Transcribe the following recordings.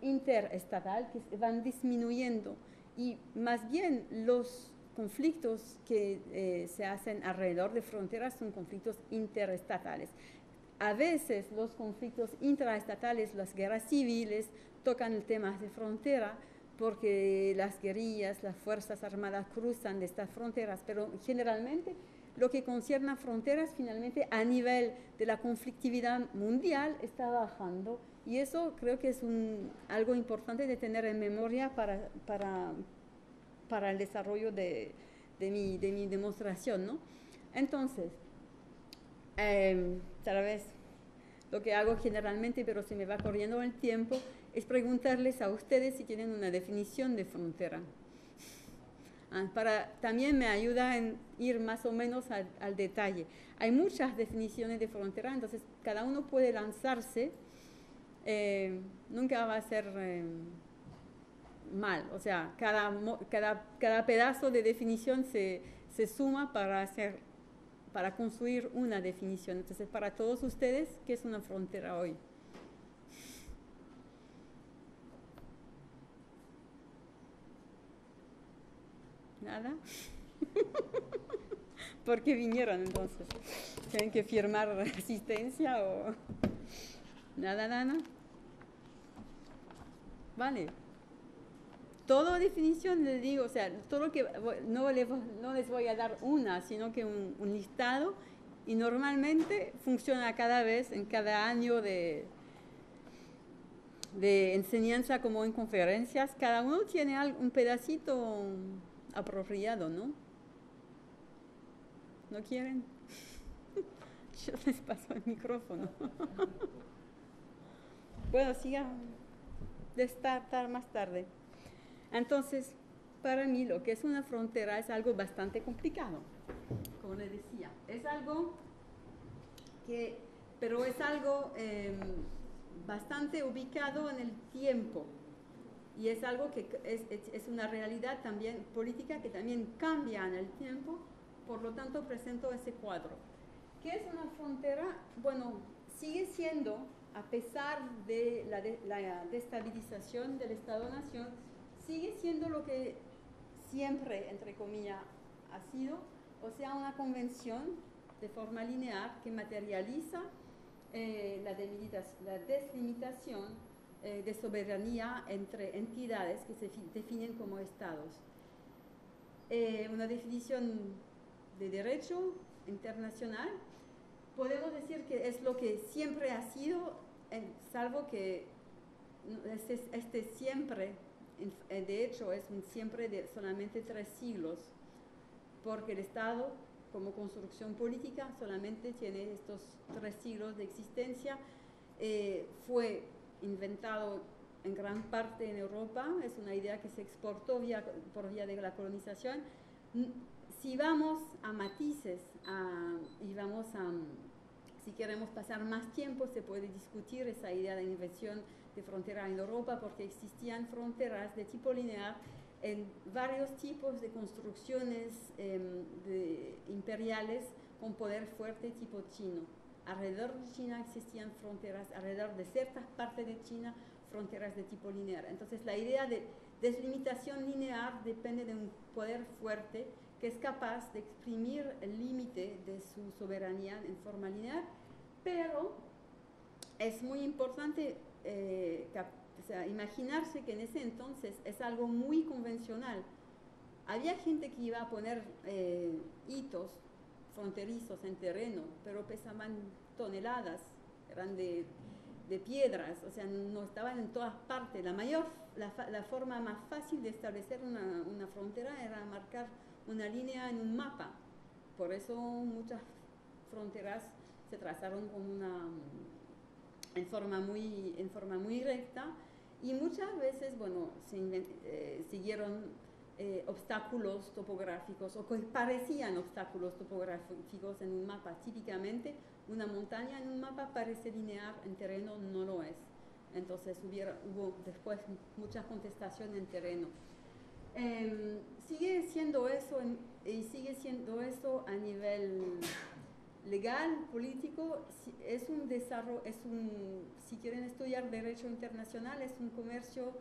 interestatal que van disminuyendo y más bien los conflictos que se hacen alrededor de fronteras son conflictos interestatales. A veces los conflictos intraestatales, las guerras civiles, tocan el tema de frontera porque las guerrillas, las fuerzas armadas cruzan de estas fronteras, pero generalmente lo que concierne a fronteras finalmente a nivel de la conflictividad mundial está bajando y eso creo que es algo importante de tener en memoria para el desarrollo de mi demostración, ¿no? Entonces, tal vez lo que hago generalmente, pero se me va corriendo el tiempo, es preguntarles a ustedes si tienen una definición de frontera. También me ayuda en ir más o menos al detalle. Hay muchas definiciones de frontera, entonces cada uno puede lanzarse, nunca va a ser mal, o sea, cada pedazo de definición se suma para construir una definición. Entonces, para todos ustedes, ¿qué es una frontera hoy? ¿Nada? ¿Por qué vinieron entonces? ¿Tienen que firmar resistencia o...? ¿Nada, Nana? Vale. Todo definición les digo, o sea, todo que no les voy a dar una, sino que un listado y normalmente funciona cada vez, en cada año de enseñanza como en conferencias, cada uno tiene un pedacito apropiado, ¿no? ¿No quieren? Yo les paso el micrófono. Bueno, siga de estar más tarde. Entonces, para mí lo que es una frontera es algo bastante complicado, como les decía. Es algo pero es algo bastante ubicado en el tiempo. Y es algo que es una realidad también política que también cambia en el tiempo, por lo tanto presento ese cuadro. ¿Qué es una frontera? Bueno, sigue siendo, a pesar de la destabilización del Estado-Nación, sigue siendo lo que siempre, entre comillas, ha sido, o sea, una convención de forma lineal que materializa la deslimitación de soberanía entre entidades que se definen como estados. Una definición de derecho internacional, podemos decir que es lo que siempre ha sido, salvo que este siempre, de hecho, es un siempre de solamente 3 siglos, porque el Estado, como construcción política, solamente tiene estos 3 siglos de existencia. Fue inventado en gran parte en Europa, es una idea que se exportó por vía de la colonización. Si vamos a matices y si queremos pasar más tiempo, se puede discutir esa idea de invención de frontera en Europa, porque existían fronteras de tipo lineal en varios tipos de construcciones imperiales con poder fuerte tipo chino. Alrededor de China existían fronteras, alrededor de ciertas partes de China, fronteras de tipo lineal. Entonces la idea de deslimitación lineal depende de un poder fuerte que es capaz de exprimir el límite de su soberanía en forma lineal, pero es muy importante imaginarse que en ese entonces es algo muy convencional. Había gente que iba a poner hitos fronterizos en terreno, pero pesaban toneladas, eran de piedras, o sea, no estaban en todas partes. La forma más fácil de establecer una frontera era marcar una línea en un mapa. Por eso muchas fronteras se trazaron en forma muy recta y muchas veces, bueno, siguieron obstáculos topográficos o que parecían obstáculos topográficos en un mapa. Típicamente una montaña en un mapa parece lineal, en terreno no lo es. Entonces hubo después mucha contestación en terreno. Sigue siendo eso y sigue siendo eso a nivel legal, político, es un desarrollo, si quieren estudiar derecho internacional, es un comercio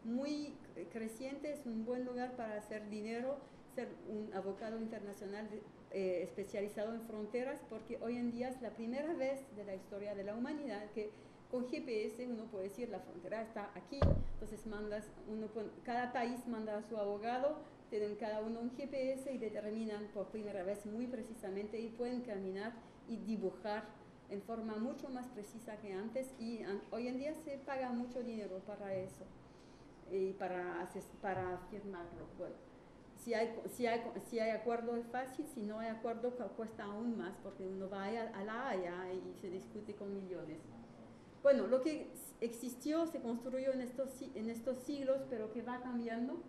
muy creciente, es un buen lugar para hacer dinero, ser un abogado internacional especializado en fronteras, porque hoy en día es la primera vez de la historia de la humanidad que con GPS uno puede decir la frontera está aquí, entonces cada país manda a su abogado, tienen cada uno un GPS y determinan por primera vez muy precisamente y pueden caminar y dibujar en forma mucho más precisa que antes y hoy en día se paga mucho dinero para eso y para firmarlo. Bueno, si hay acuerdo es fácil, si no hay acuerdo cuesta aún más porque uno va a La Haya y se discute con millones. Bueno, lo que existió, se construyó en estos siglos, pero que va cambiando,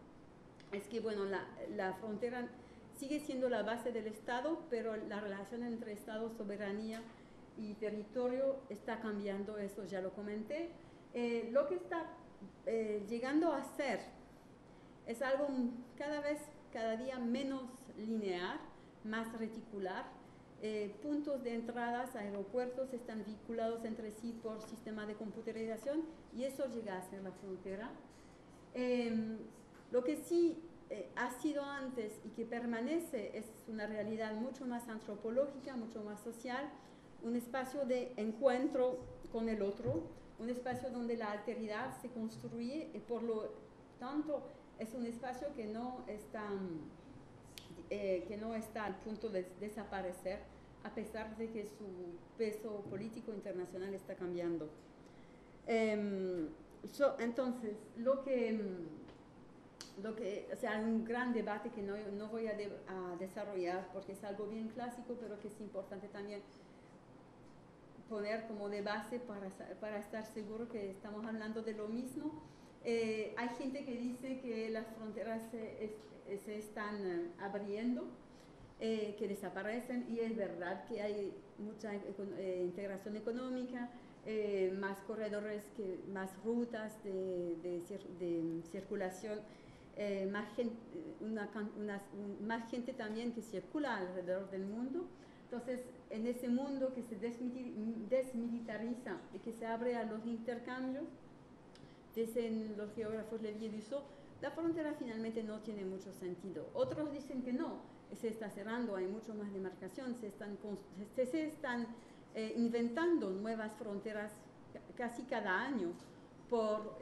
es que bueno, la frontera sigue siendo la base del Estado, pero la relación entre Estado, soberanía y territorio está cambiando, eso ya lo comenté. Lo que está llegando a ser es algo cada día menos lineal, más reticular. Puntos de entradas a aeropuertos están vinculados entre sí por sistema de computarización y eso llega a ser la frontera. Lo que sí ha sido antes y que permanece es una realidad mucho más antropológica, mucho más social, un espacio de encuentro con el otro, un espacio donde la alteridad se construye y por lo tanto es un espacio que no está al punto de desaparecer a pesar de que su peso político internacional está cambiando. Entonces, o sea, un gran debate que no voy a desarrollar porque es algo bien clásico, pero que es importante también poner como de base para estar seguro que estamos hablando de lo mismo. Hay gente que dice que las fronteras se están abriendo, que desaparecen, y es verdad que hay mucha integración económica, más corredores, más rutas de circulación, más gente también que circula alrededor del mundo. Entonces, en ese mundo que se desmilitariza y que se abre a los intercambios, dicen los geógrafos Lévy-Dussault, la frontera finalmente no tiene mucho sentido. Otros dicen que no, se está cerrando, hay mucho más demarcación, se están inventando nuevas fronteras casi cada año por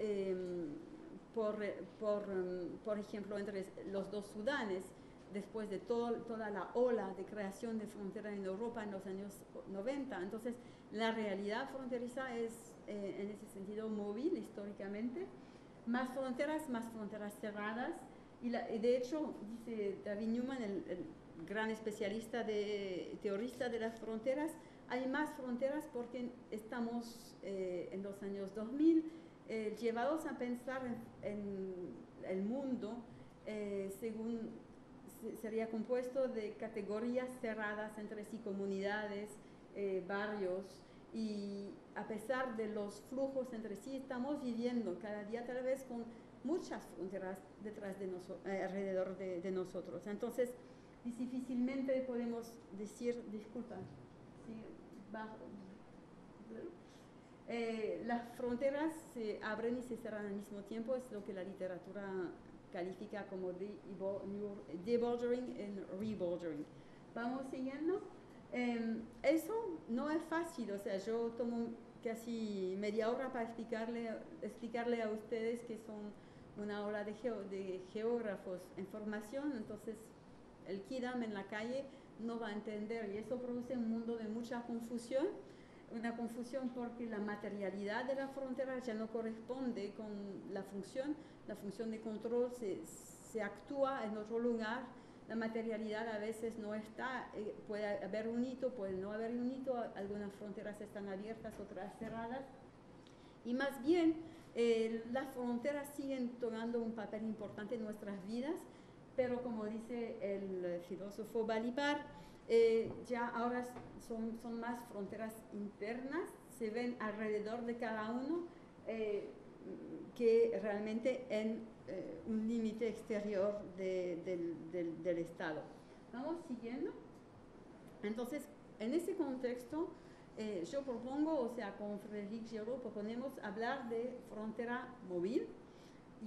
ejemplo, entre los dos Sudanes, después de toda la ola de creación de frontera en Europa en los años 90. Entonces, la realidad fronteriza es, en ese sentido, móvil históricamente. Más fronteras cerradas. Y de hecho, dice David Newman, el gran especialista teorista de las fronteras, hay más fronteras porque estamos en los años 2000 llevados a pensar en el mundo según sería compuesto de categorías cerradas entre sí, comunidades, barrios, y a pesar de los flujos entre sí, estamos viviendo cada día tal vez con muchas fronteras alrededor de nosotros. Entonces, difícilmente podemos decir, disculpa, las fronteras se abren y se cierran al mismo tiempo, es lo que la literatura califica como debordering y rebordering. Vamos siguiendo. Eso no es fácil, o sea, yo tomo casi media hora para explicarle a ustedes que son una hora de geógrafos en formación, entonces el kidam en la calle no va a entender, y eso produce un mundo de mucha confusión. Una confusión porque la materialidad de la frontera ya no corresponde con la función de control se actúa en otro lugar, la materialidad a veces no está, puede haber un hito, puede no haber un hito, algunas fronteras están abiertas, otras cerradas, y más bien las fronteras siguen tomando un papel importante en nuestras vidas, pero como dice el filósofo Balibar, ya ahora son más fronteras internas, se ven alrededor de cada uno que realmente en un límite exterior del Estado. Vamos siguiendo. Entonces, en ese contexto, yo propongo, o sea, con Frédéric Giraud proponemos hablar de frontera móvil,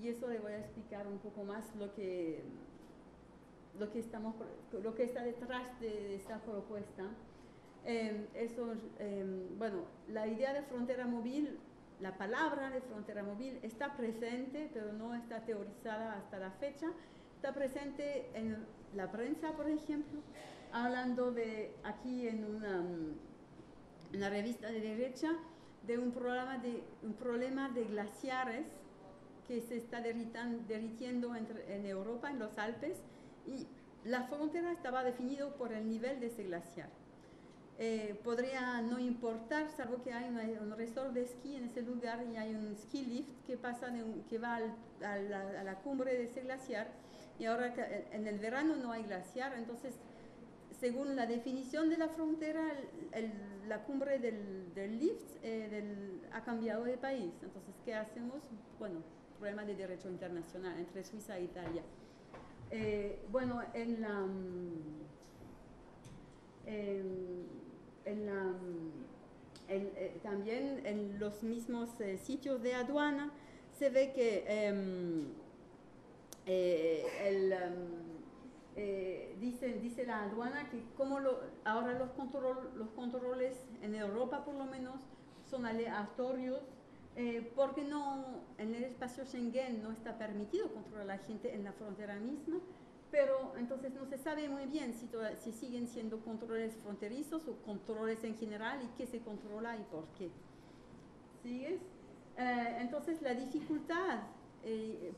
y eso le voy a explicar un poco más lo que está detrás de esta propuesta. Bueno, la idea de frontera móvil, la palabra de frontera móvil está presente, pero no está teorizada hasta la fecha. Está presente en la prensa, por ejemplo, hablando de, aquí en una revista de derecha, de un problema de glaciares que se está derritiendo en Europa, en los Alpes, y la frontera estaba definida por el nivel de ese glaciar. Podría no importar, salvo que hay un resort de esquí en ese lugar y hay un ski lift que va a la cumbre de ese glaciar, y ahora en el verano no hay glaciar, entonces según la definición de la frontera, la cumbre del lift ha cambiado de país. Entonces, ¿qué hacemos? Bueno, problema de derecho internacional entre Suiza e Italia. Bueno, también en los mismos sitios de aduana se ve que dice la aduana que ahora los controles en Europa por lo menos son aleatorios, porque en el espacio Schengen no está permitido controlar a la gente en la frontera misma, pero entonces no se sabe muy bien si siguen siendo controles fronterizos o controles en general, y qué se controla y por qué. ¿Sigues? Entonces la dificultad,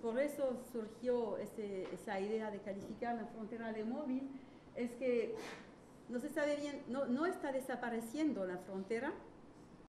por eso surgió esa idea de calificar la frontera de móvil, es que no se sabe bien, no está desapareciendo la frontera,